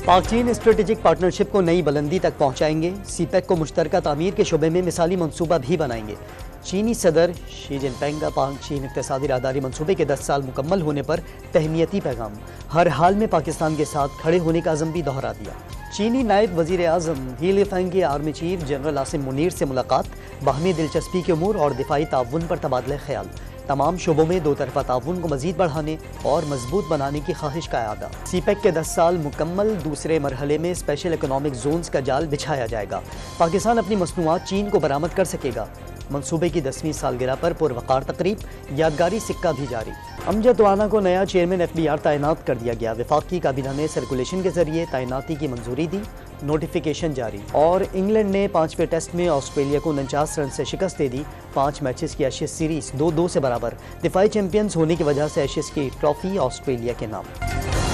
पाक चीन strategic partnership को नई बुलंदी तक पहुंचाएंगे। सीपैक को मुश्तरका तामीर के शोबे में मिसाली मनसूबा भी बनाएंगे। चीनी सदर शी जिनपिंग का पाक चीन इक़्तिसादी राहदारी मनसूबे के 10 साल मुकम्मल होने पर तहनीती पैगाम, हर हाल में पाकिस्तान के साथ खड़े होने का अज़म भी दोहरा दिया। चीनी नायब वज़ीर आज़म ही लिफेंग के army chief general Asim Munir से मुलाकात, बाहमी दिलचस्पी के उमूर और दिफाई ताउन पर तबादला ख्याल, तमाम शोबों में दो तरफा ताउन को मजीद बढ़ाने और मजबूत बनाने की ख्वाहिश का अदा। सीपैक के 10 साल मुकम्मल, दूसरे मरहले में स्पेशल इकोनॉमिक जोन्स का जाल बिछाया जाएगा। पाकिस्तान अपनी मसनूआत चीन को बरामद कर सकेगा। मंसूबे की 10वीं सालगिरह पर पुरवकार तकरीब, यादगारी सिक्का भी जारी। अमजद वाना को नया चेयरमैन FBR तैनात कर दिया गया। वफाकी काबीना ने सर्कुलेशन के जरिए तैनाती की मंजूरी दी, नोटिफिकेशन जारी। और इंग्लैंड ने 5वें टेस्ट में ऑस्ट्रेलिया को 49 रन से शिकस्त दे दी। 5 मैचेस की एशेज सीरीज 2-2 से बराबर। दिफाई चैंपियंस होने की वजह से एशेज की ट्रॉफी ऑस्ट्रेलिया के नाम।